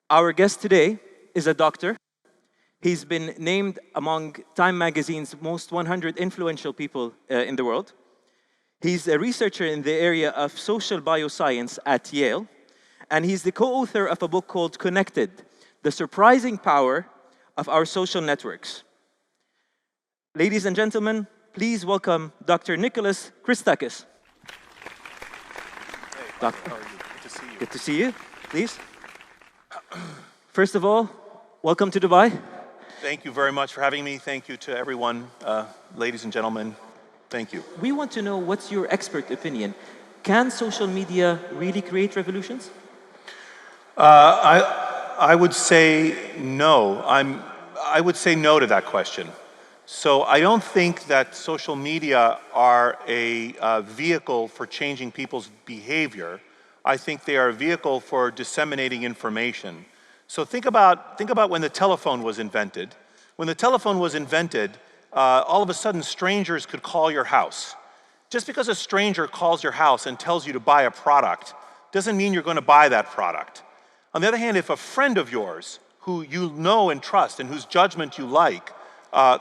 Our guest today is a doctor. He's been named among Time magazine's most 100 influential people in the world. He's a researcher in the area of social bioscience at Yale, and he's the co-author of a book called Connected: The Surprising Power of Our Social Networks. Ladies and gentlemen, please welcome Dr. Nicholas Christakis. Hey, Doctor, how are you? Good to see you. good to see you. Please. First of all, welcome to Dubai. Thank you very much for having me. Thank you to everyone, ladies and gentlemen. Thank you. We want to know what's your expert opinion. Can social media really create revolutions? I would say no. I would say no to that question. So I don't think that social media are a vehicle for changing people's behavior. I think they are a vehicle for disseminating information. So think about when the telephone was invented. When the telephone was invented, all of a sudden strangers could call your house. Just because a stranger calls your house and tells you to buy a product doesn't mean you're going to buy that product. On the other hand, if a friend of yours who you know and trust and whose judgment you like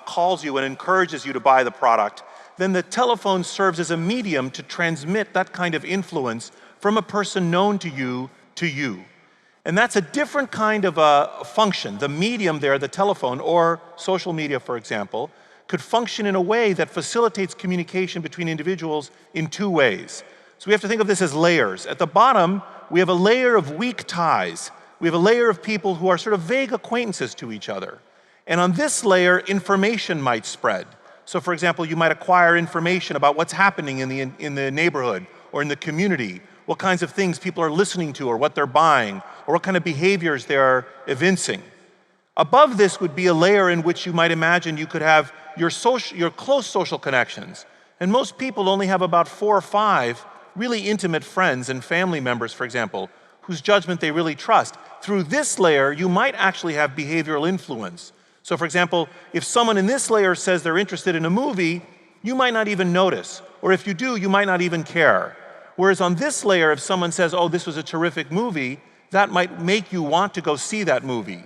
calls you and encourages you to buy the product, then the telephone serves as a medium to transmit that kind of influence from a person known to you to you. And that's a different kind of a function. The medium there, the telephone or social media, for example, could function in a way that facilitates communication between individuals in two ways. So we have to think of this as layers. At the bottom, we have a layer of weak ties. We have a layer of people who are sort of vague acquaintances to each other. And on this layer, information might spread. So for example, you might acquire information about what's happening in the neighborhood or in the community, what kinds of things people are listening to or what they're buying, or what kind of behaviors they are evincing. Above this would be a layer in which you might imagine you could have your close social connections. And most people only have about 4 or 5 really intimate friends and family members, for example, whose judgment they really trust. Through this layer, you might actually have behavioral influence. So for example, if someone in this layer says they're interested in a movie, you might not even notice. Or if you do, you might not even care. Whereas on this layer, if someone says, oh, this was a terrific movie, that might make you want to go see that movie.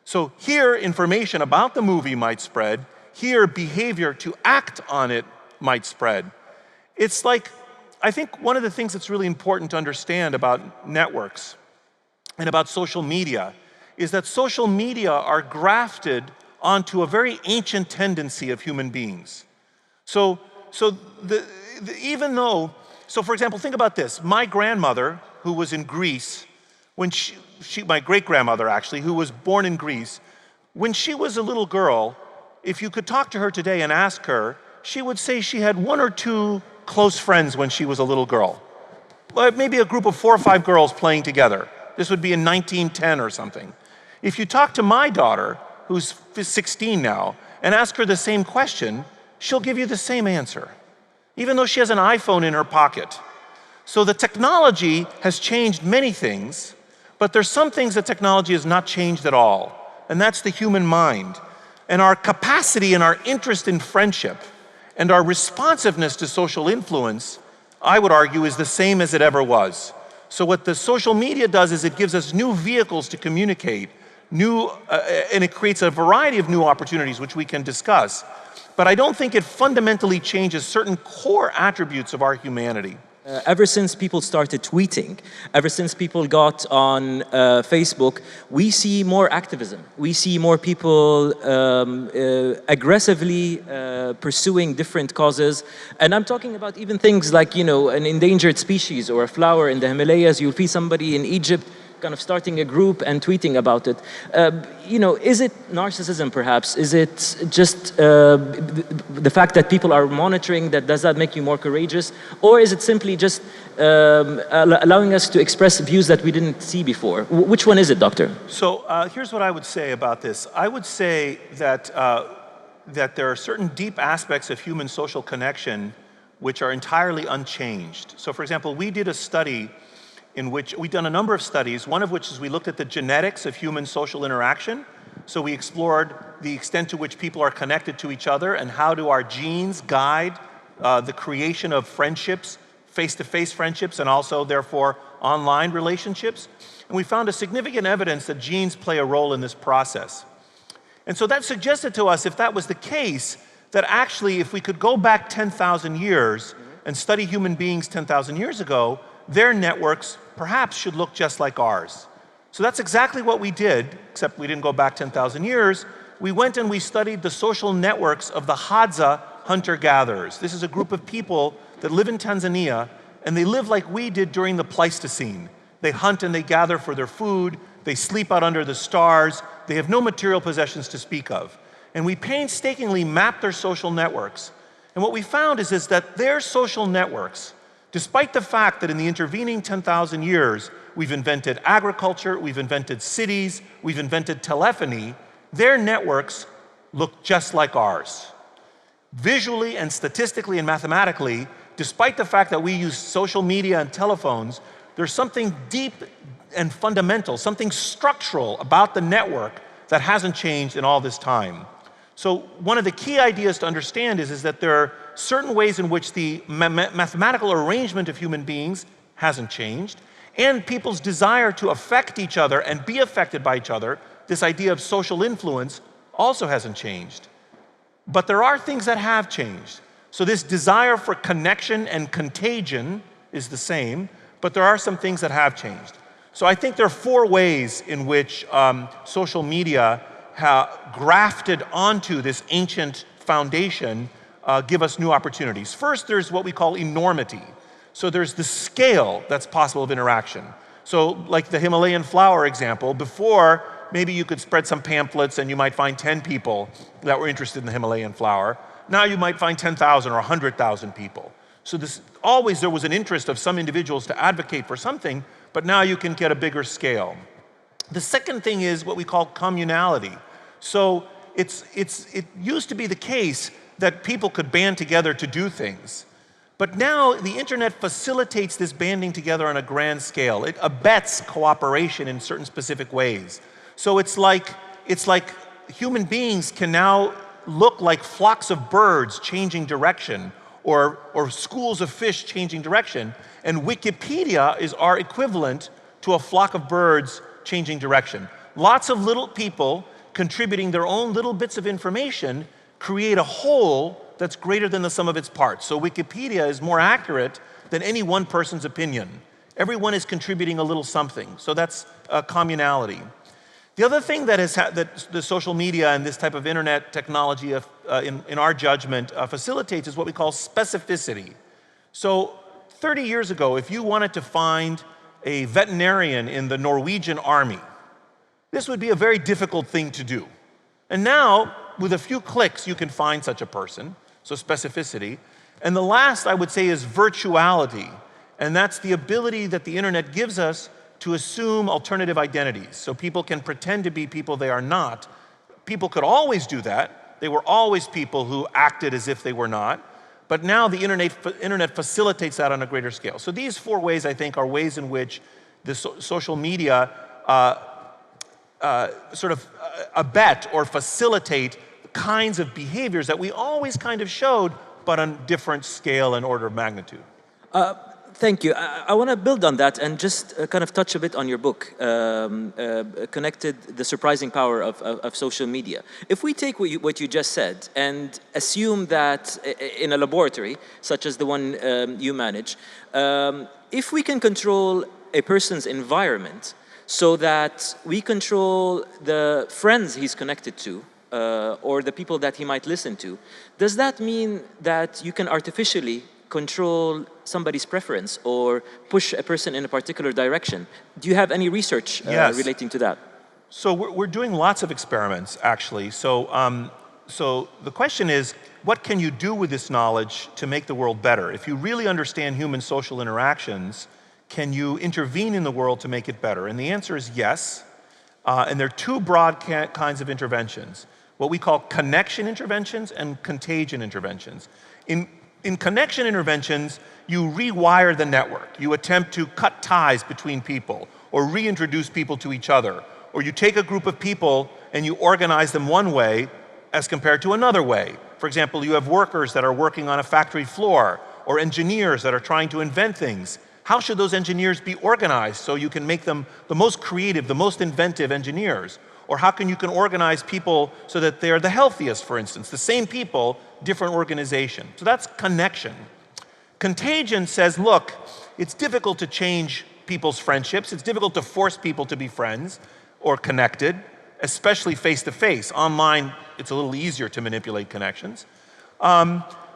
So here, information about the movie might spread. Here, behavior to act on it might spread. It's like, I think one of the things that's really important to understand about networks and about social media is that social media are grafted onto a very ancient tendency of human beings. So for example, think about this. My grandmother, who was in Greece, my great-grandmother actually, who was born in Greece, when she was a little girl, if you could talk to her today and ask her, she would say she had 1 or 2 close friends when she was a little girl. Maybe a group of 4 or 5 girls playing together. This would be in 1910 or something. If you talk to my daughter, who's 16 now, and ask her the same question, she'll give you the same answer, even though she has an iPhone in her pocket. So the technology has changed many things, but there's some things that technology has not changed at all, and that's the human mind. And our capacity and our interest in friendship and our responsiveness to social influence, I would argue, is the same as it ever was. So what the social media does is it gives us new vehicles to communicate, and it creates a variety of new opportunities which we can discuss. But I don't think it fundamentally changes certain core attributes of our humanity. Ever since people started tweeting, ever since people got on Facebook, we see more activism. We see more people aggressively pursuing different causes. And I'm talking about even things like, you know, an endangered species or a flower in the Himalayas. You'll see somebody in Egypt kind of starting a group and tweeting about it. You know, is it narcissism perhaps? Is it just the fact that people are monitoring that does that make you more courageous? Or is it simply just allowing us to express views that we didn't see before? Which one is it, Doctor? So here's what I would say about this. I would say that, that there are certain deep aspects of human social connection which are entirely unchanged. So for example, we did a study in which we've done a number of studies, one of which is we looked at the genetics of human social interaction. So we explored the extent to which people are connected to each other and how do our genes guide the creation of friendships, face-to-face friendships, and also therefore online relationships. And we found a significant evidence that genes play a role in this process. And so that suggested to us, if that was the case, that actually if we could go back 10,000 years and study human beings 10,000 years ago, their networks perhaps should look just like ours. So that's exactly what we did, except we didn't go back 10,000 years. We went and we studied the social networks of the Hadza hunter-gatherers. This is a group of people that live in Tanzania, and they live like we did during the Pleistocene. They hunt and they gather for their food, they sleep out under the stars, they have no material possessions to speak of. And we painstakingly mapped their social networks. And what we found is that their social networks, despite the fact that in the intervening 10,000 years, we've invented agriculture, we've invented cities, we've invented telephony, their networks look just like ours. Visually and statistically and mathematically, despite the fact that we use social media and telephones, there's something deep and fundamental, something structural about the network that hasn't changed in all this time. So one of the key ideas to understand is that there are certain ways in which the mathematical arrangement of human beings hasn't changed, and people's desire to affect each other and be affected by each other, this idea of social influence, also hasn't changed. But there are things that have changed. So this desire for connection and contagion is the same, but there are some things that have changed. So I think there are four ways in which social media grafted onto this ancient foundation give us new opportunities. First, there's what we call enormity. So there's the scale that's possible of interaction. So like the Himalayan flower example, before maybe you could spread some pamphlets and you might find 10 people that were interested in the Himalayan flower. Now you might find 10,000 or 100,000 people. So always there was an interest of some individuals to advocate for something, but now you can get a bigger scale. The second thing is what we call communality. So it used to be the case that people could band together to do things. But now the internet facilitates this banding together on a grand scale. It abets cooperation in certain specific ways. So it's like human beings can now look like flocks of birds changing direction, or schools of fish changing direction, and Wikipedia is our equivalent to a flock of birds changing direction. Lots of little people contributing their own little bits of information create a whole that's greater than the sum of its parts. So Wikipedia is more accurate than any one person's opinion. Everyone is contributing a little something. So that's communality. The other thing that the social media and this type of internet technology, in our judgment, facilitates is what we call specificity. So 30 years ago, if you wanted to find a veterinarian in the Norwegian army, this would be a very difficult thing to do. And now, with a few clicks, you can find such a person, so specificity. And the last, I would say, is virtuality. And that's the ability that the internet gives us to assume alternative identities. So people can pretend to be people they are not. People could always do that. They were always people who acted as if they were not. But now the internet facilitates that on a greater scale. So these four ways, I think, are ways in which the social media sort of abet or facilitate kinds of behaviors that we always kind of showed, but on different scale and order of magnitude. Thank you. I want to build on that and just kind of touch a bit on your book, connected the surprising power of social media. If we take what you just said and assume that in a laboratory, such as the one you manage, if we can control a person's environment so that we control the friends he's connected to, or the people that he might listen to, does that mean that you can artificially control somebody's preference or push a person in a particular direction? Do you have any research relating to that? So we're doing lots of experiments, actually. So the question is, what can you do with this knowledge to make the world better? If you really understand human social interactions, can you intervene in the world to make it better? And the answer is yes. And there are two broad kinds of interventions, what we call connection interventions and contagion interventions. In connection interventions, you rewire the network. You attempt to cut ties between people or reintroduce people to each other. Or you take a group of people and you organize them one way as compared to another way. For example, you have workers that are working on a factory floor or engineers that are trying to invent things. How should those engineers be organized so you can make them the most creative, the most inventive engineers? Or how can you organize people so that they're the healthiest, for instance? The same people, different organization. So that's connection. Contagion says, look, it's difficult to change people's friendships. It's difficult to force people to be friends or connected, especially face-to-face. Online, it's a little easier to manipulate connections.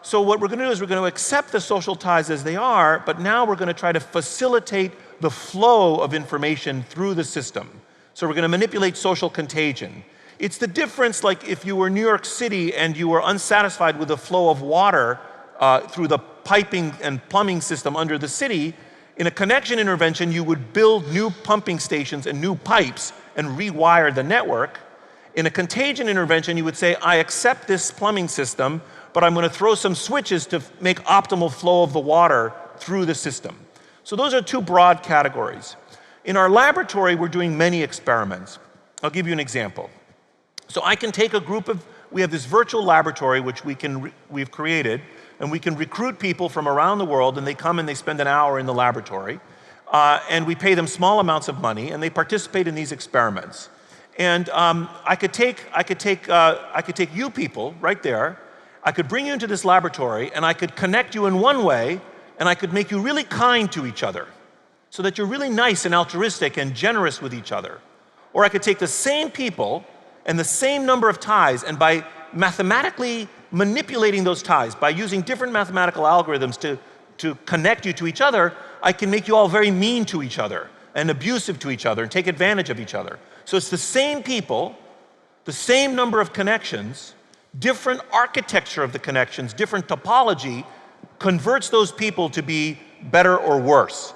So what we're going to do is we're going to accept the social ties as they are, but now we're going to try to facilitate the flow of information through the system. So we're going to manipulate social contagion. It's the difference like if you were in New York City and you were unsatisfied with the flow of water through the piping and plumbing system under the city. In a connection intervention, you would build new pumping stations and new pipes and rewire the network. In a contagion intervention, you would say, I accept this plumbing system, but I'm going to throw some switches to make optimal flow of the water through the system. So those are two broad categories. In our laboratory, we're doing many experiments. I'll give you an example. So I can take a group of, we have this virtual laboratory which we've created, and we can recruit people from around the world, and they come and they spend an hour in the laboratory, and we pay them small amounts of money, and they participate in these experiments. And I could take you people right there. I could bring you into this laboratory, and I could connect you in one way, and I could make you really kind to each other, so that you're really nice and altruistic and generous with each other. Or I could take the same people and the same number of ties, and by mathematically manipulating those ties, by using different mathematical algorithms to connect you to each other, I can make you all very mean to each other and abusive to each other and take advantage of each other. So it's the same people, the same number of connections, different architecture of the connections, different topology converts those people to be better or worse.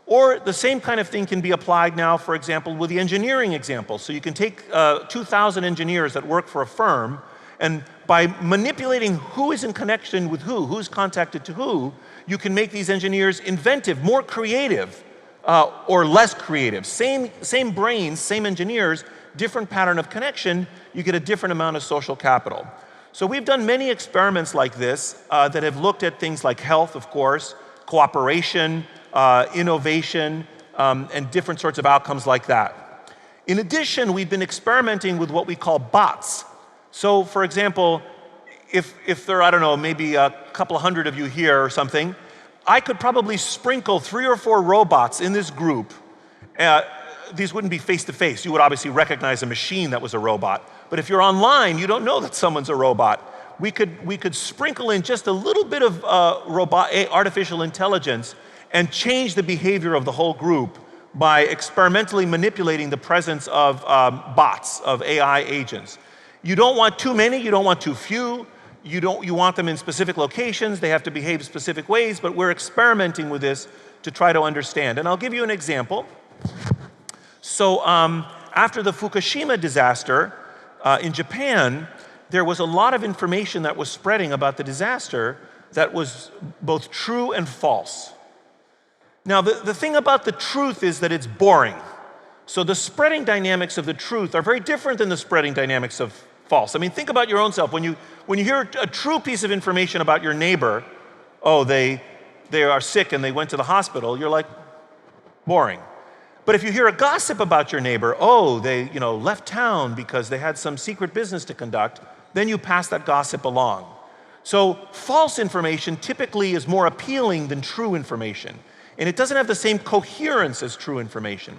Or the same kind of thing can be applied now, for example, with the engineering example. So you can take 2,000 engineers that work for a firm, and by manipulating who is in connection with who's contacted to who, you can make these engineers inventive, more creative, or less creative. Same brains, same engineers, different pattern of connection, you get a different amount of social capital. So we've done many experiments like this that have looked at things like health, of course, cooperation, innovation, and different sorts of outcomes like that. In addition, we've been experimenting with what we call bots. So, for example, if there are, I don't know, maybe a couple hundred of you here or something, I could probably sprinkle 3 or 4 robots in this group. These wouldn't be face-to-face. You would obviously recognize a machine that was a robot. But if you're online, you don't know that someone's a robot. We could sprinkle in just a little bit of artificial intelligence and change the behavior of the whole group by experimentally manipulating the presence of bots, of AI agents. You don't want too many, you don't want too few, you want them in specific locations, they have to behave specific ways, but we're experimenting with this to try to understand. And I'll give you an example. So after the Fukushima disaster in Japan, there was a lot of information that was spreading about the disaster that was both true and false. Now, the thing about the truth is that it's boring. So the spreading dynamics of the truth are very different than the spreading dynamics of false. I mean, think about your own self. When you hear a true piece of information about your neighbor, oh, they are sick and they went to the hospital, you're like, boring. But if you hear a gossip about your neighbor, oh, they left town because they had some secret business to conduct, then you pass that gossip along. So false information typically is more appealing than true information. And it doesn't have the same coherence as true information.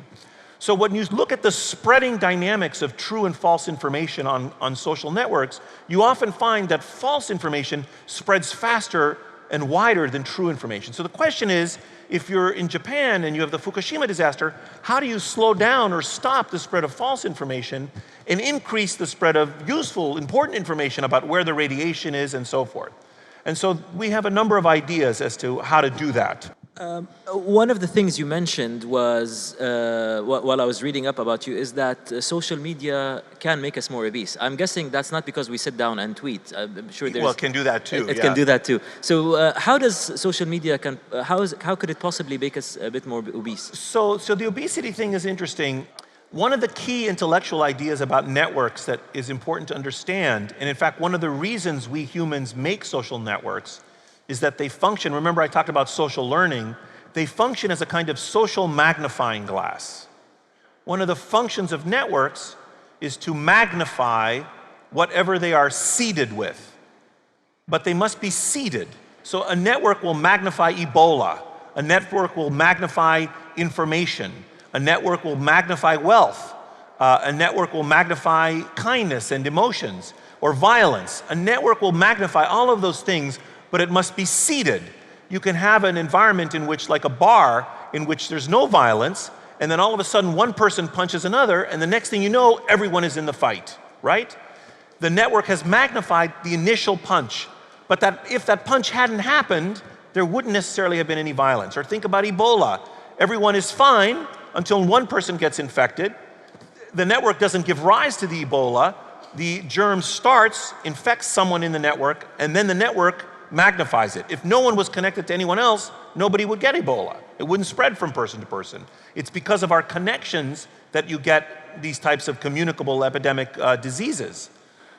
So when you look at the spreading dynamics of true and false information on social networks, you often find that false information spreads faster and wider than true information. So the question is, if you're in Japan and you have the Fukushima disaster, how do you slow down or stop the spread of false information and increase the spread of useful, important information about where the radiation is and so forth? And so we have a number of ideas as to how to do that. One of the things you mentioned was, while I was reading up about you, is that social media can make us more obese. I'm guessing that's not because we sit down and tweet. I'm sure there's... Well, it can do that too. It can do that too. So how does social media, how could it possibly make us a bit more obese? So the obesity thing is interesting. One of the key intellectual ideas about networks that is important to understand, and in fact, one of the reasons we humans make social networks is that they function. Remember I talked about social learning. they function as a kind of social magnifying glass. One of the functions of networks is to magnify whatever they are seeded with. But they must be seeded. So a network will magnify Ebola. A network will magnify information. A network will magnify wealth. A network will magnify kindness and emotions or violence. A network will magnify all of those things, but it must be seeded. You can have an environment in which, like a bar, in which there's no violence, and then all of a sudden one person punches another, and the next thing you know, everyone is in the fight, right? The network has magnified the initial punch, but if that punch hadn't happened, there wouldn't necessarily have been any violence. Or think about Ebola. Everyone is fine until one person gets infected. The network doesn't give rise to the Ebola. The germ starts, infects someone in the network, and then the network magnifies it. If no one was connected to anyone else, nobody would get Ebola. It wouldn't spread from person to person. It's because of our connections that you get these types of communicable epidemic diseases.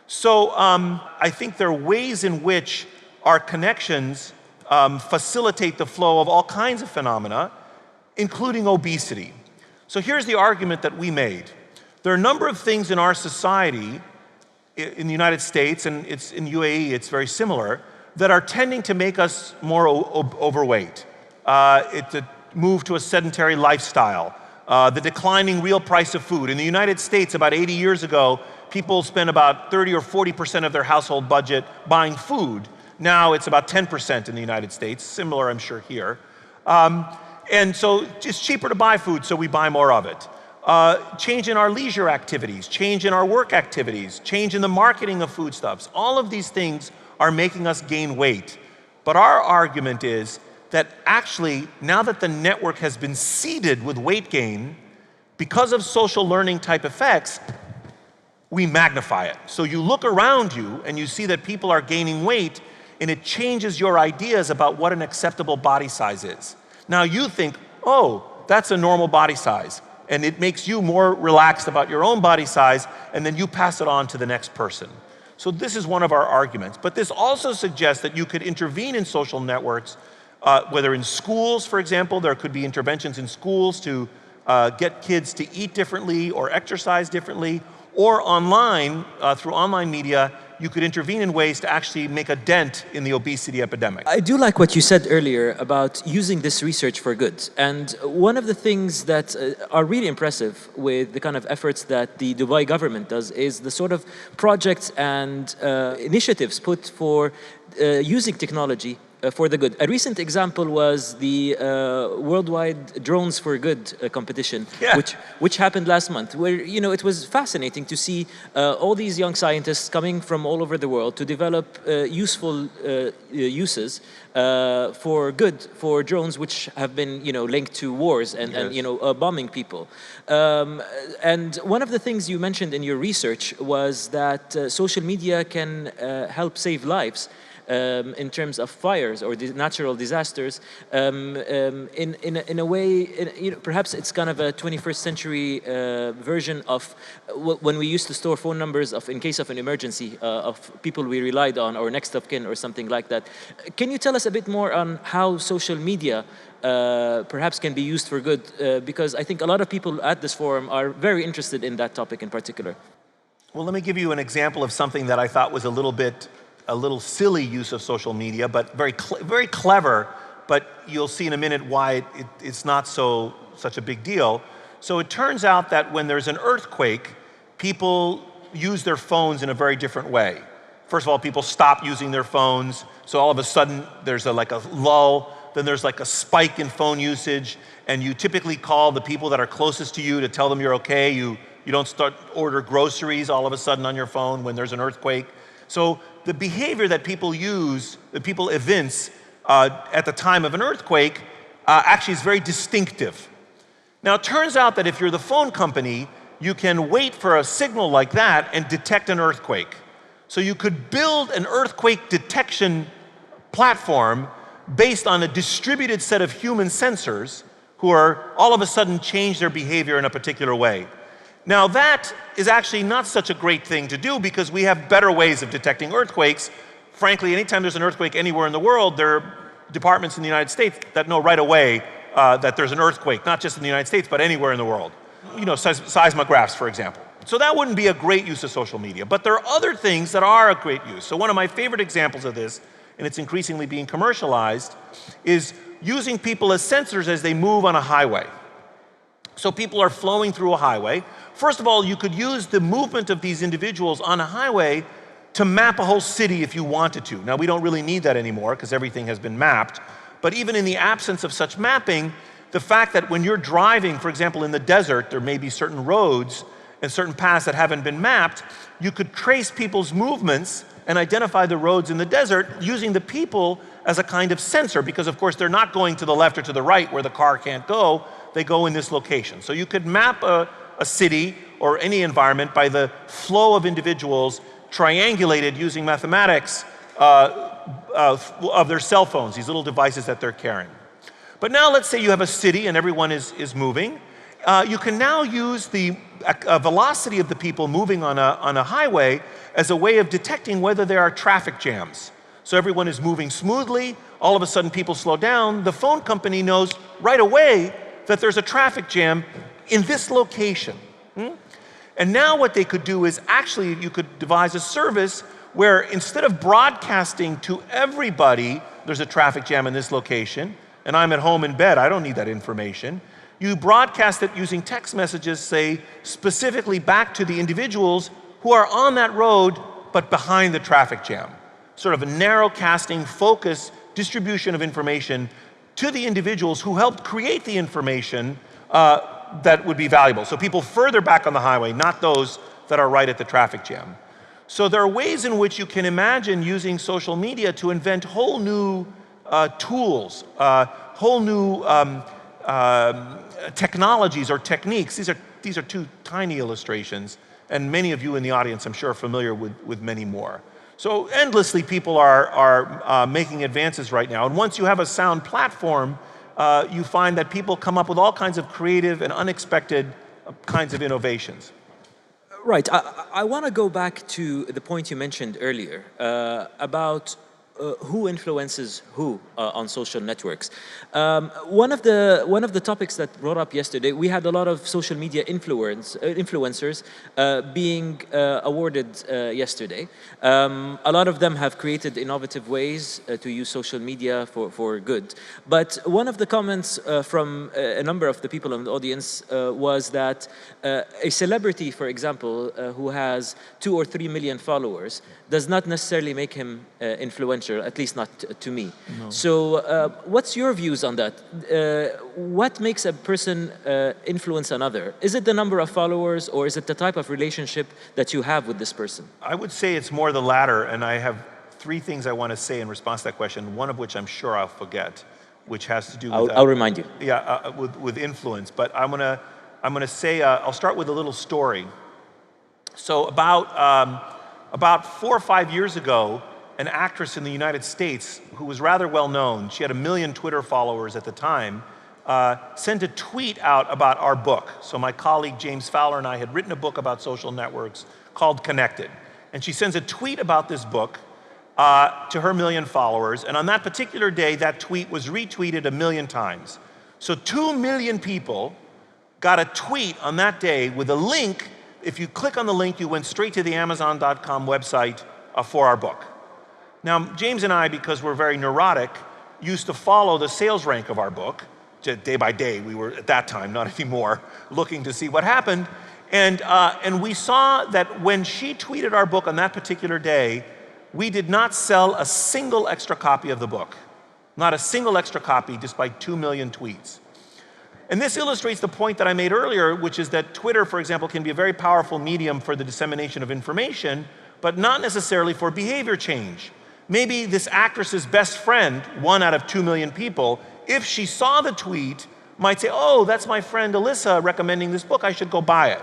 So I think there are ways in which our connections facilitate the flow of all kinds of phenomena, including obesity. So here's the argument that we made. There are a number of things in our society, in the United States, and it's in UAE, it's very similar, that are tending to make us more overweight. It's a move to a sedentary lifestyle, the declining real price of food. In the United States, about 80 years ago, people spent about 30 or 40% of their household budget buying food. Now it's about 10% in the United States, similar, I'm sure, here. And so it's cheaper to buy food, so we buy more of it. Change in our leisure activities, change in our work activities, change in the marketing of foodstuffs. All of these things are making us gain weight. But our argument is that actually, now that the network has been seeded with weight gain, because of social learning type effects, we magnify it. So you look around you and you see that people are gaining weight, and it changes your ideas about what an acceptable body size is. Now you think, oh, that's a normal body size. And it makes you more relaxed about your own body size, and then you pass it on to the next person. So this is one of our arguments. But this also suggests that you could intervene in social networks, whether in schools, for example. There could be interventions in schools to get kids to eat differently or exercise differently, or online, through online media, you could intervene in ways to actually make a dent in the obesity epidemic. I do like what you said earlier about using this research for good. And one of the things that are really impressive with the kind of efforts that the Dubai government does is the sort of projects and initiatives put for using technology for the good. A recent example was the Worldwide Drones for Good competition, Yeah. which happened last month, where it was fascinating to see all these young scientists coming from all over the world to develop useful uses for good for drones, which have been linked to wars and bombing people. And one of the things you mentioned in your research was that social media can help save lives. In terms of fires or natural disasters, in a way, perhaps it's kind of a 21st century version of when we used to store phone numbers in case of an emergency of people we relied on or next of kin or something like that. Can you tell us a bit more on how social media perhaps can be used for good? Because I think a lot of people at this forum are very interested in that topic in particular. Well, let me give you an example of something that I thought was a little silly use of social media, but very clever, but you'll see in a minute why it's not such a big deal. So it turns out that when there's an earthquake, people use their phones in a very different way. First of all, people stop using their phones, so all of a sudden there's like a lull, then there's like a spike in phone usage, and you typically call the people that are closest to you to tell them you're okay. You don't order groceries all of a sudden on your phone when there's an earthquake. So the behavior that people use, that people evince at the time of an earthquake, actually is very distinctive. Now, it turns out that if you're the phone company, you can wait for a signal like that and detect an earthquake. So you could build an earthquake detection platform based on a distributed set of human sensors who are all of a sudden change their behavior in a particular way. Now that is actually not such a great thing to do because we have better ways of detecting earthquakes. Frankly, anytime there's an earthquake anywhere in the world, there are departments in the United States that know right away that there's an earthquake, not just in the United States, but anywhere in the world. You know, seismographs, for example. So that wouldn't be a great use of social media. But there are other things that are a great use. So one of my favorite examples of this, and it's increasingly being commercialized, is using people as sensors as they move on a highway. So people are flowing through a highway. First of all, you could use the movement of these individuals on a highway to map a whole city if you wanted to. Now, we don't really need that anymore because everything has been mapped. But even in the absence of such mapping, the fact that when you're driving, for example, in the desert, there may be certain roads and certain paths that haven't been mapped, you could trace people's movements and identify the roads in the desert using the people as a kind of sensor, because of course they're not going to the left or to the right where the car can't go, they go in this location. So you could map a city or any environment by the flow of individuals triangulated using mathematics of their cell phones, these little devices that they're carrying. But now let's say you have a city and everyone is moving. You can now use the velocity of the people moving on a highway as a way of detecting whether there are traffic jams. So everyone is moving smoothly, all of a sudden people slow down, the phone company knows right away that there's a traffic jam in this location. And now what they could do is actually you could devise a service where instead of broadcasting to everybody there's a traffic jam in this location, and I'm at home in bed, I don't need that information, you broadcast it using text messages, say, specifically back to the individuals who are on that road but behind the traffic jam. Sort of a narrow casting, focus, distribution of information to the individuals who helped create the information that would be valuable. So people further back on the highway, not those that are right at the traffic jam. So there are ways in which you can imagine using social media to invent whole new tools, whole new technologies or techniques. These are two tiny illustrations, and many of you in the audience, I'm sure, are familiar with many more. So endlessly people are making advances right now. And once you have a sound platform, you find that people come up with all kinds of creative and unexpected kinds of innovations. Right. I want to go back to the point you mentioned earlier about who influences who on social networks. One of the topics that brought up yesterday, we had a lot of social media influencers being awarded yesterday. A lot of them have created innovative ways to use social media for good. But one of the comments from a number of the people in the audience was that a celebrity, for example, who has 2 or 3 million followers, does not necessarily make him influential, at least not to me. No. So what's your views on that? What makes a person influence another? Is it the number of followers, or is it the type of relationship that you have with this person? I would say it's more the latter, and I have 3 things I want to say in response to that question, one of which I'm sure I'll forget, which has to do with... I'll remind you. Yeah, with influence, but I'm gonna say, I'll start with a little story. So about 4 or 5 years ago, an actress in the United States who was rather well known, she had 1 million Twitter followers at the time, sent a tweet out about our book. So my colleague James Fowler and I had written a book about social networks called Connected. And she sends a tweet about this book to her 1 million followers. And on that particular day, that tweet was retweeted 1 million times. So 2 million people got a tweet on that day with a link. If you click on the link, you went straight to the Amazon.com website for our book. Now, James and I, because we're very neurotic, used to follow the sales rank of our book. Day by day, we were, at that time, not anymore, looking to see what happened. And we saw that when she tweeted our book on that particular day, we did not sell a single extra copy of the book. Not a single extra copy, despite 2 million tweets. And this illustrates the point that I made earlier, which is that Twitter, for example, can be a very powerful medium for the dissemination of information, but not necessarily for behavior change. Maybe this actress's best friend, 1 out of 2 million people, if she saw the tweet, might say, oh, that's my friend Alyssa recommending this book, I should go buy it.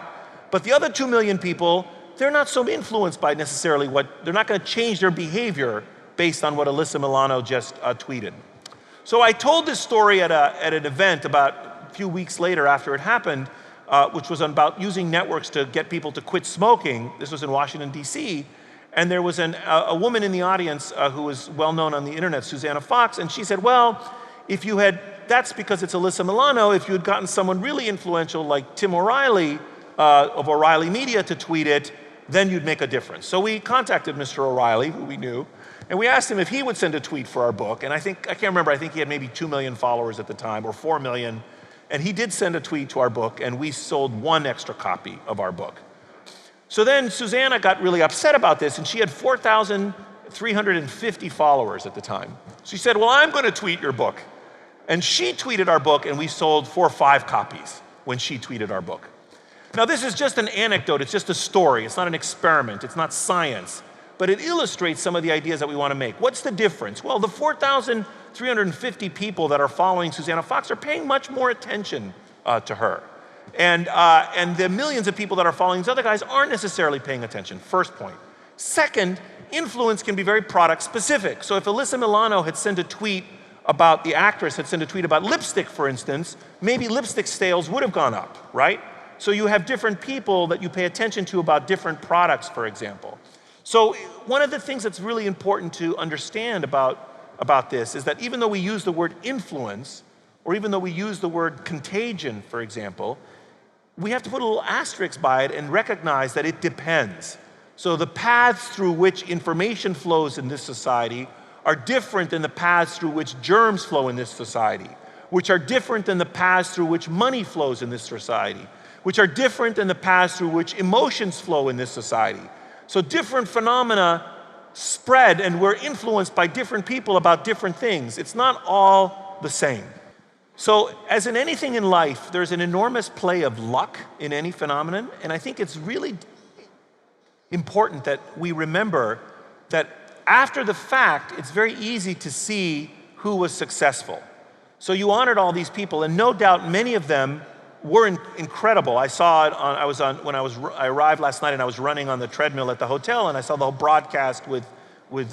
But the other 2 million people, they're not so influenced by necessarily they're not going to change their behavior based on what Alyssa Milano just tweeted. So I told this story at an event about a few weeks later after it happened, which was about using networks to get people to quit smoking. This was in Washington, D.C., and there was a woman in the audience who was well known on the internet, Susanna Fox, and she said, well, That's because it's Alyssa Milano. If you had gotten someone really influential like Tim O'Reilly of O'Reilly Media to tweet it, then you'd make a difference. So we contacted Mr. O'Reilly, who we knew, and we asked him if he would send a tweet for our book. And I can't remember, I think he had maybe 2 million followers at the time, or 4 million. And he did send a tweet to our book, and we sold 1 extra copy of our book. So then Susanna got really upset about this, and she had 4,350 followers at the time. She said, well, I'm going to tweet your book. And she tweeted our book, and we sold 4 or 5 copies when she tweeted our book. Now, this is just an anecdote. It's just a story. It's not an experiment. It's not science. But it illustrates some of the ideas that we want to make. What's the difference? Well, the 4,350 people that are following Susanna Fox are paying much more attention to her. And the millions of people that are following these other guys aren't necessarily paying attention, first point. Second, influence can be very product specific. So if Alyssa Milano had sent a tweet about, the actress had sent a tweet about lipstick, for instance, maybe lipstick sales would have gone up, right? So you have different people that you pay attention to about different products, for example. So one of the things that's really important to understand about this is that even though we use the word influence, or even though we use the word contagion, for example, we have to put a little asterisk by it and recognize that it depends. So the paths through which information flows in this society are different than the paths through which germs flow in this society, which are different than the paths through which money flows in this society, which are different than the paths through which emotions flow in this society. So different phenomena spread, and we're influenced by different people about different things. It's not all the same. So as in anything in life, there's an enormous play of luck in any phenomenon, and I think it's really important that we remember that after the fact, it's very easy to see who was successful. So you honored all these people, and no doubt many of them were incredible. I saw it when I arrived last night, and I was running on the treadmill at the hotel, and I saw the whole broadcast with Sheikh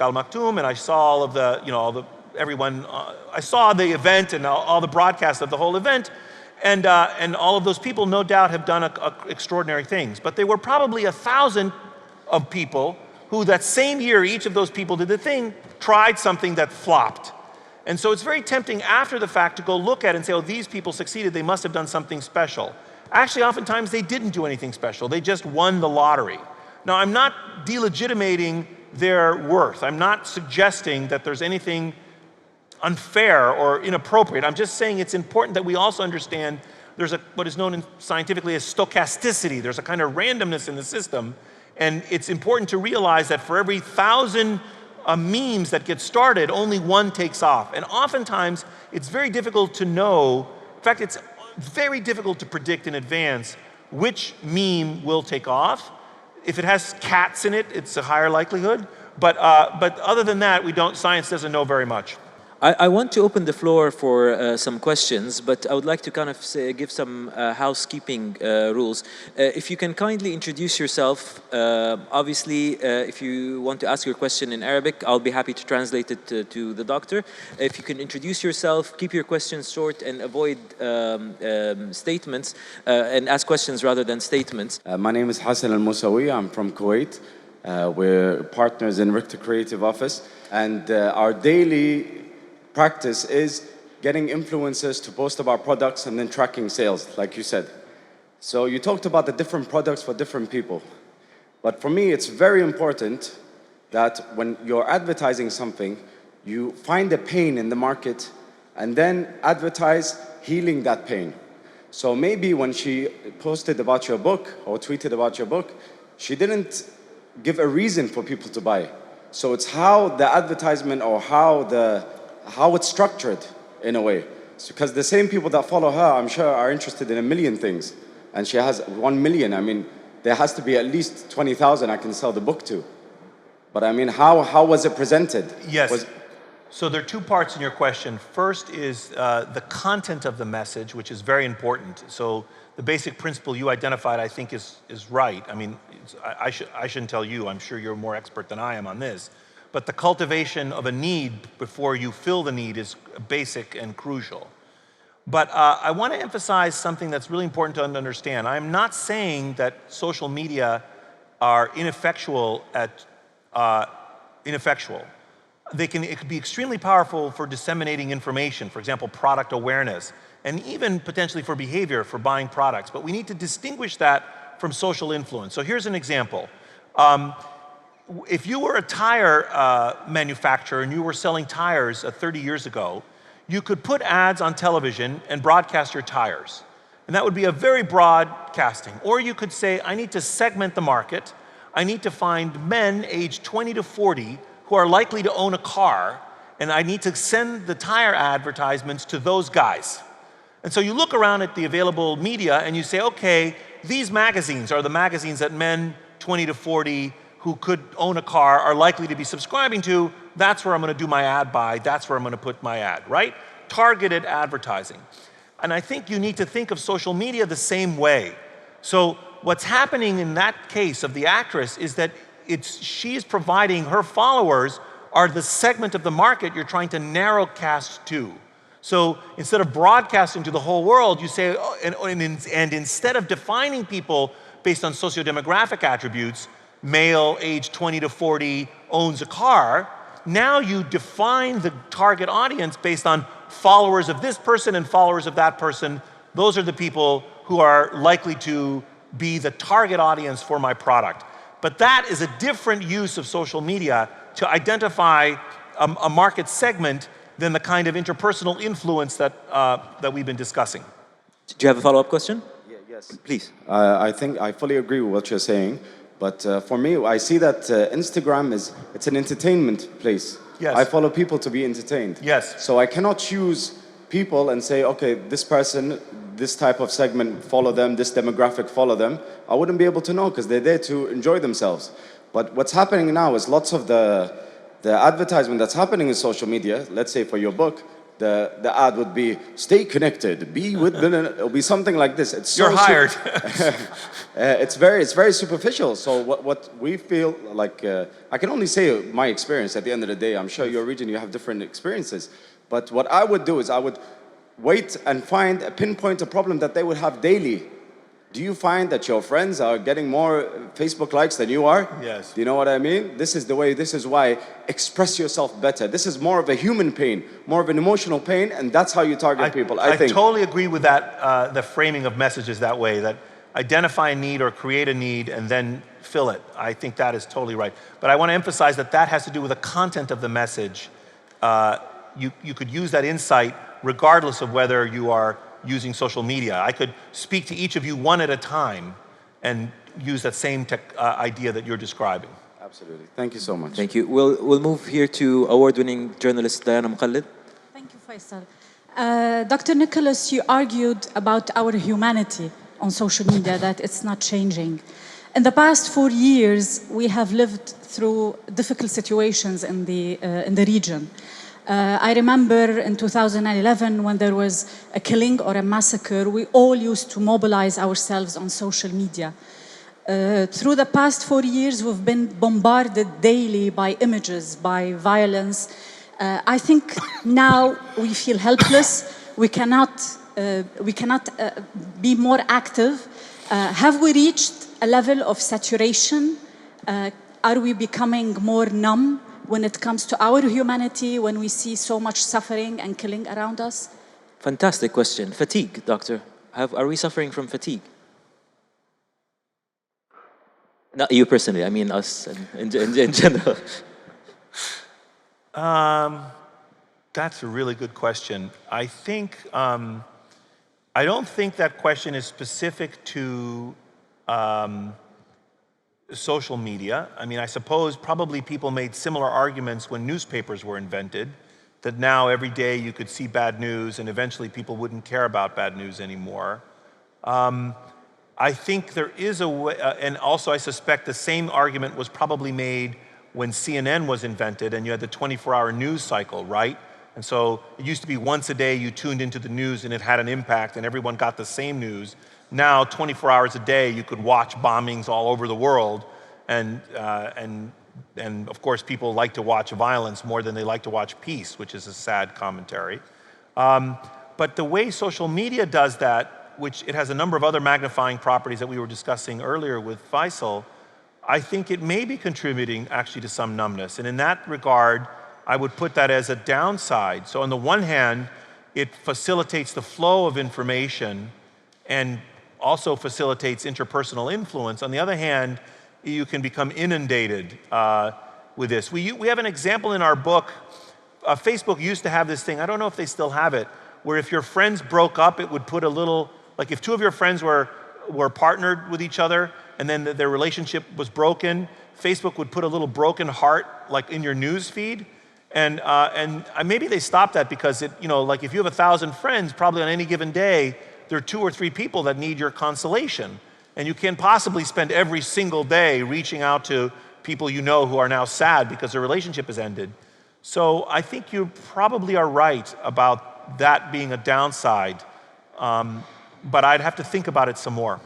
Al Maktoum, and I saw all of the, everyone. I saw the event and all the broadcasts of the whole event, and all of those people, no doubt, have done extraordinary things. But there were probably 1,000 of people who, that same year, each of those people did the thing, tried something that flopped. And so it's very tempting after the fact to go look at it and say, oh, these people succeeded, they must have done something special. Actually, oftentimes they didn't do anything special. They just won the lottery. Now, I'm not delegitimating their worth. I'm not suggesting that there's anything unfair or inappropriate. I'm just saying it's important that we also understand there's what is known scientifically as stochasticity. There's a kind of randomness in the system. And it's important to realize that for every 1,000 memes that get started, only 1 takes off. And oftentimes, it's very difficult to know, in fact, it's very difficult to predict in advance which meme will take off. If it has cats in it, it's a higher likelihood. But other than that, science doesn't know very much. I want to open the floor for some questions, but I would like to kind of give some housekeeping rules. If you can kindly introduce yourself, obviously, if you want to ask your question in Arabic, I'll be happy to translate it to the doctor. If you can introduce yourself, keep your questions short and avoid statements, and ask questions rather than statements. My name is Hassan Al-Musawi. I'm from Kuwait. We're partners in Richter Creative Office, and our daily practice is getting influencers to post about products and then tracking sales, like you said. So you talked about the different products for different people. But for me, it's very important that when you're advertising something, you find a pain in the market and then advertise healing that pain. So maybe when she posted about your book or tweeted about your book, she didn't give a reason for people to buy. So it's how the advertisement or how it's structured in a way. Because the same people that follow her, I'm sure, are interested in 1 million things. And she has 1 million. I mean, there has to be at least 20,000 I can sell the book to. But I mean, how was it presented? Yes. So there are 2 parts in your question. First is the content of the message, which is very important. So the basic principle you identified, I think, is right. I mean, I shouldn't tell you. I'm sure you're more expert than I am on this. But the cultivation of a need before you fill the need is basic and crucial. But I want to emphasize something that's really important to understand. I'm not saying that social media are ineffectual. it could be extremely powerful for disseminating information, for example, product awareness, and even potentially for behavior, for buying products. But we need to distinguish that from social influence. So here's an example. If you were a tire manufacturer and you were selling tires 30 years ago, you could put ads on television and broadcast your tires. And that would be a very broad casting. Or you could say, I need to segment the market. I need to find men aged 20 to 40 who are likely to own a car, and I need to send the tire advertisements to those guys. And so you look around at the available media and you say, okay, these magazines are the magazines that men 20 to 40 who could own a car are likely to be subscribing to. That's where I'm going to do my ad buy. That's where I'm going to put my ad, right? Targeted advertising. And I think you need to think of social media the same way. So what's happening in that case of the actress is that she is providing, her followers are the segment of the market you're trying to narrowcast to. So instead of broadcasting to the whole world, you say, and instead of defining people based on socio-demographic attributes, male, age 20 to 40, owns a car, now you define the target audience based on followers of this person and followers of that person. Those are the people who are likely to be the target audience for my product. But that is a different use of social media to identify a market segment than the kind of interpersonal influence that we've been discussing. Do you have a follow-up question? Yes. Please. I think I fully agree with what you're saying. But for me, I see that Instagram it's an entertainment place. Yes. I follow people to be entertained. Yes. So I cannot choose people and say, okay, this person, this type of segment, follow them, this demographic, follow them. I wouldn't be able to know because they're there to enjoy themselves. But what's happening now is lots of the advertisement that's happening in social media, let's say for your book, the ad would be, stay connected, be with, it'll be something like this. It's You're hired. It's very superficial. So what we feel like, I can only say my experience at the end of the day. I'm sure your region, you have different experiences. But what I would do is I would wait and pinpoint a problem that they would have daily. Do you find that your friends are getting more Facebook likes than you are? Yes. Do you know what I mean? This is the way, this is why express yourself better. This is more of a human pain, more of an emotional pain, and that's how you target people, I think. I totally agree with that, the framing of messages that way, that identify a need or create a need and then fill it. I think that is totally right. But I want to emphasize that that has to do with the content of the message. You could use that insight regardless of whether you are using social media. I could speak to each of you one at a time and use that same idea that you're describing. Absolutely. Thank you so much. Thank you. We'll move here to award-winning journalist Diana Mukallid. Thank you, Faisal. Dr. Nicholas, you argued about our humanity on social media, that it's not changing. In the past 4 years, we have lived through difficult situations in the region. I remember in 2011 when there was a killing or a massacre, we all used to mobilize ourselves on social media. Through the past 4 years, we've been bombarded daily by images, by violence. I think now we feel helpless. We cannot be more active. Have we reached a level of saturation? Are we becoming more numb when it comes to our humanity, when we see so much suffering and killing around us? Fantastic question. Fatigue, doctor. Are we suffering from fatigue? Not you personally, I mean us in general. That's a really good question. I think, I don't think that question is specific to social media. I mean, I suppose probably people made similar arguments when newspapers were invented, that now every day you could see bad news and eventually people wouldn't care about bad news anymore. I think there is a way, and also I suspect the same argument was probably made when CNN was invented and you had the 24-hour news cycle, right? And so it used to be once a day you tuned into the news and it had an impact and everyone got the same news. Now, 24 hours a day, you could watch bombings all over the world, and of course, people like to watch violence more than they like to watch peace, which is a sad commentary. But the way social media does that, which it has a number of other magnifying properties that we were discussing earlier with Faisal, I think it may be contributing actually to some numbness. And in that regard, I would put that as a downside. So on the one hand, it facilitates the flow of information and also facilitates interpersonal influence. On the other hand, you can become inundated with this. We have an example in our book. Facebook used to have this thing, I don't know if they still have it, where if your friends broke up, it would put a little, like if two of your friends were partnered with each other and then their relationship was broken, Facebook would put a little broken heart like in your news feed. And maybe they stopped that because it, you know, like if you have 1,000 friends, probably on any given day, there are 2 or 3 people that need your consolation. And you can't possibly spend every single day reaching out to people you know who are now sad because their relationship has ended. So I think you probably are right about that being a downside, but I'd have to think about it some more.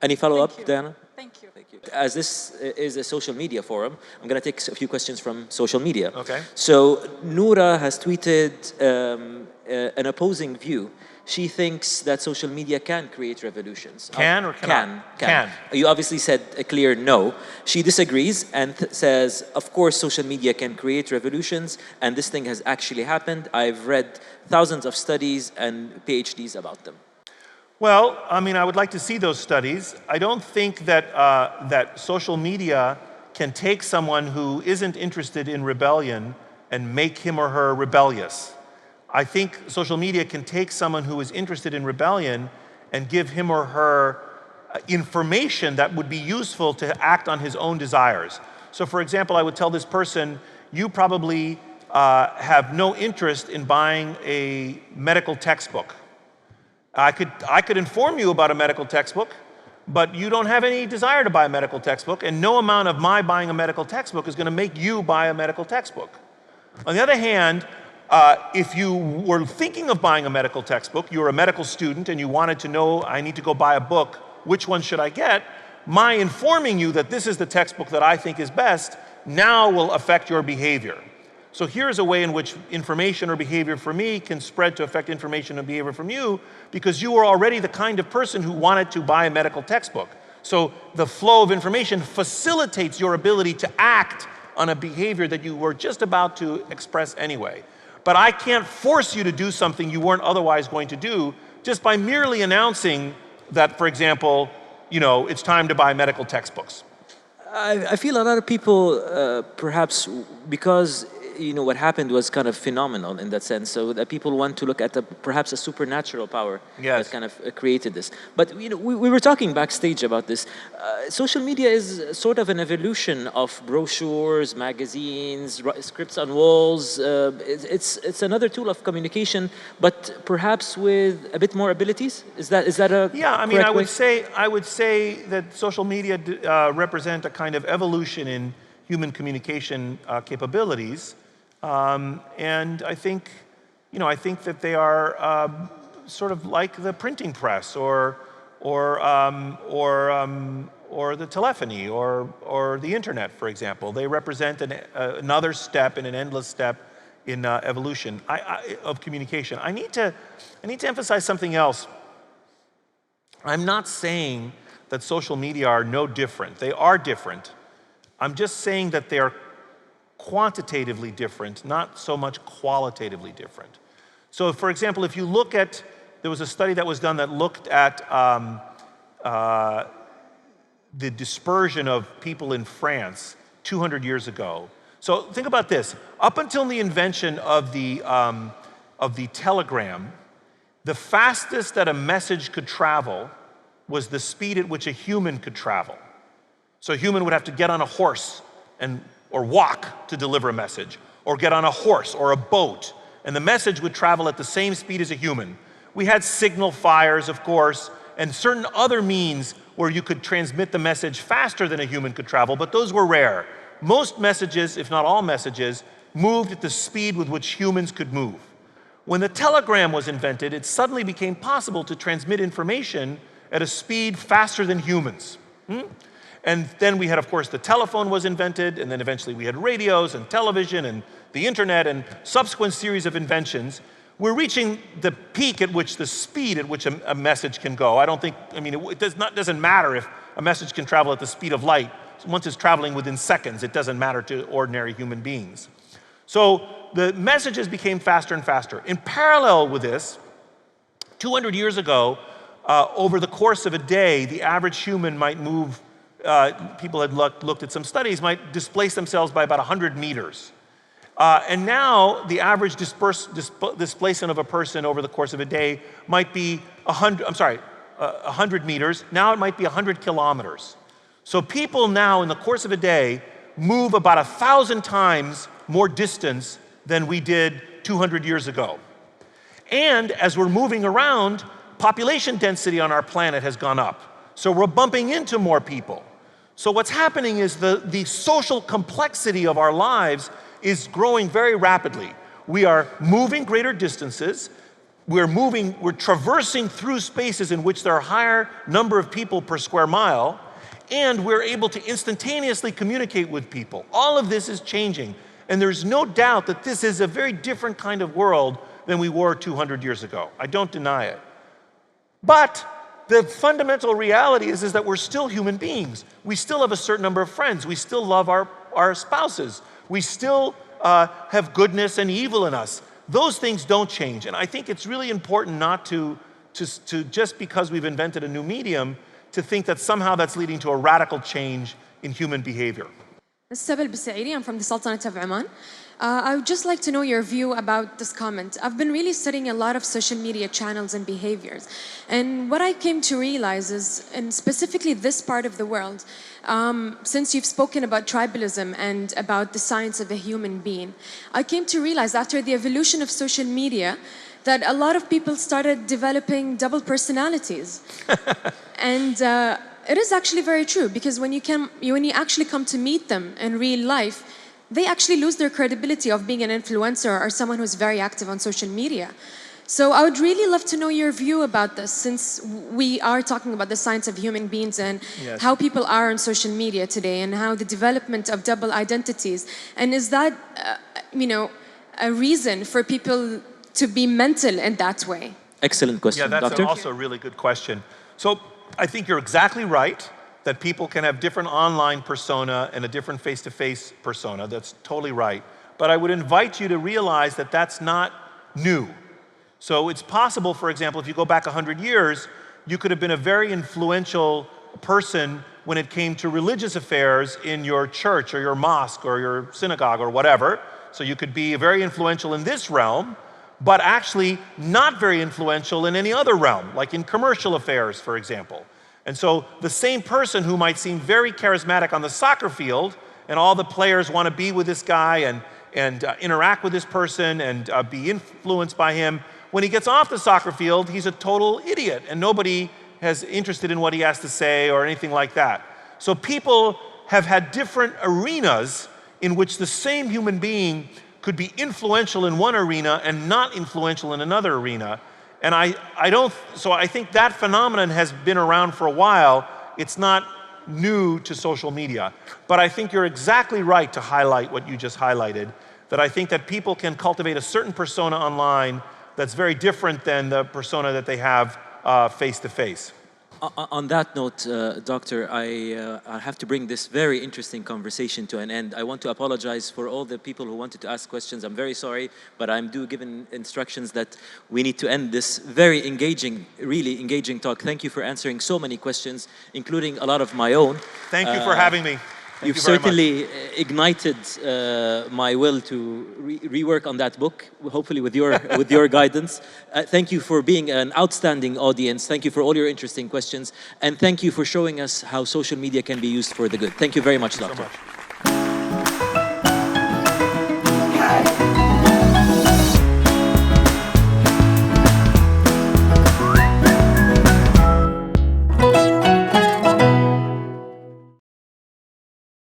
Any follow-up, Diana? Thank you. As this is a social media forum, I'm going to take a few questions from social media. Okay. So Noura has tweeted an opposing view. She thinks that social media can create revolutions. Can or cannot? Can. You obviously said a clear no. She disagrees and says, of course, social media can create revolutions, and this thing has actually happened. I've read thousands of studies and PhDs about them. Well, I mean, I would like to see those studies. I don't think that, that social media can take someone who isn't interested in rebellion and make him or her rebellious. I think social media can take someone who is interested in rebellion and give him or her information that would be useful to act on his own desires. So for example, I would tell this person, you probably have no interest in buying a medical textbook. I could inform you about a medical textbook, but you don't have any desire to buy a medical textbook, and no amount of my buying a medical textbook is going to make you buy a medical textbook. On the other hand, if you were thinking of buying a medical textbook, you were a medical student and you wanted to know, I need to go buy a book, which one should I get? My informing you that this is the textbook that I think is best now will affect your behavior. So here's a way in which information or behavior for me can spread to affect information and behavior from you, because you were already the kind of person who wanted to buy a medical textbook. So the flow of information facilitates your ability to act on a behavior that you were just about to express anyway. But I can't force you to do something you weren't otherwise going to do just by merely announcing that, for example, you know, it's time to buy medical textbooks. I feel a lot of people, perhaps because you know what happened was kind of phenomenal in that sense, so that people want to look at perhaps a supernatural power that kind of created this. But you know, we were talking backstage about this. Social media is sort of an evolution of brochures, magazines, scripts on walls. It's another tool of communication, but perhaps with a bit more abilities. Is that a yeah? I mean, I would way? say that social media represent a kind of evolution in human communication capabilities. And I think, you know, I think that they are sort of like the printing press or the telephony or the internet, for example. They represent another step in an endless step in evolution of communication. I need to emphasize something else. I'm not saying that social media are no different. They are different. I'm just saying that they are quantitatively different, not so much qualitatively different. So for example, if you look at, there was a study that was done that looked at the dispersion of people in France 200 years ago. So think about this. Up until the invention of the telegram, the fastest that a message could travel was the speed at which a human could travel. So a human would have to get on a horse or walk to deliver a message, or get on a horse or a boat, and the message would travel at the same speed as a human. We had signal fires, of course, and certain other means where you could transmit the message faster than a human could travel, but those were rare. Most messages, if not all messages, moved at the speed with which humans could move. When the telegram was invented, it suddenly became possible to transmit information at a speed faster than humans. And then we had, of course, the telephone was invented, and then eventually we had radios and television and the internet and subsequent series of inventions. We're reaching the peak at which the speed at which a message can go. It doesn't matter if a message can travel at the speed of light. Once it's traveling within seconds, it doesn't matter to ordinary human beings. So the messages became faster and faster. In parallel with this, 200 years ago, over the course of a day, the average human might move, people had looked at some studies, might displace themselves by about 100 meters. And now the average displacement of a person over the course of a day might be 100 meters. Now it might be 100 kilometers. So people now in the course of a day move about 1,000 times more distance than we did 200 years ago. And as we're moving around, population density on our planet has gone up. So we're bumping into more people. So what's happening is the social complexity of our lives is growing very rapidly. We are moving greater distances. We're traversing through spaces in which there are a higher number of people per square mile, and we're able to instantaneously communicate with people. All of this is changing, and there's no doubt that this is a very different kind of world than we were 200 years ago. I don't deny it. But the fundamental reality is that we're still human beings. We still have a certain number of friends. We still love our spouses. We still have goodness and evil in us. Those things don't change. And I think it's really important not to just because we've invented a new medium, to think that somehow that's leading to a radical change in human behavior. I'm from the Sultanate of Oman. I would just like to know your view about this comment. I've been really studying a lot of social media channels and behaviors. And what I came to realize is, and specifically this part of the world, since you've spoken about tribalism and about the science of the human being, I came to realize after the evolution of social media that a lot of people started developing double personalities. And it is actually very true, because when you actually come to meet them in real life, they actually lose their credibility of being an influencer or someone who's very active on social media. So I would really love to know your view about this, since we are talking about the science of human beings and yes, how people are on social media today and how the development of double identities. And is that, a reason for people to be mental in that way? Excellent question, yeah, that's Doctor. Also a really good question. So I think you're exactly right that people can have different online persona and a different face-to-face persona. That's totally right. But I would invite you to realize that that's not new. So it's possible, for example, if you go back 100 years, you could have been a very influential person when it came to religious affairs in your church or your mosque or your synagogue or whatever. So you could be very influential in this realm, but actually not very influential in any other realm, like in commercial affairs, for example. And so the same person who might seem very charismatic on the soccer field, and all the players want to be with this guy and interact with this person and be influenced by him, when he gets off the soccer field, he's a total idiot, and nobody is interested in what he has to say or anything like that. So people have had different arenas in which the same human being could be influential in one arena and not influential in another arena. And so I think that phenomenon has been around for a while. It's not new to social media. But I think you're exactly right to highlight what you just highlighted, that I think that people can cultivate a certain persona online that's very different than the persona that they have face-to-face. On that note, Doctor, I have to bring this very interesting conversation to an end. I want to apologize for all the people who wanted to ask questions. I'm very sorry, but I'm given instructions that we need to end this very engaging, really engaging talk. Thank you for answering so many questions, including a lot of my own. Thank you for having me. You've certainly ignited my will to rework on that book, hopefully with your guidance. Thank you for being an outstanding audience. Thank you for all your interesting questions. And thank you for showing us how social media can be used for the good. Thank you very much, Doctor. So much.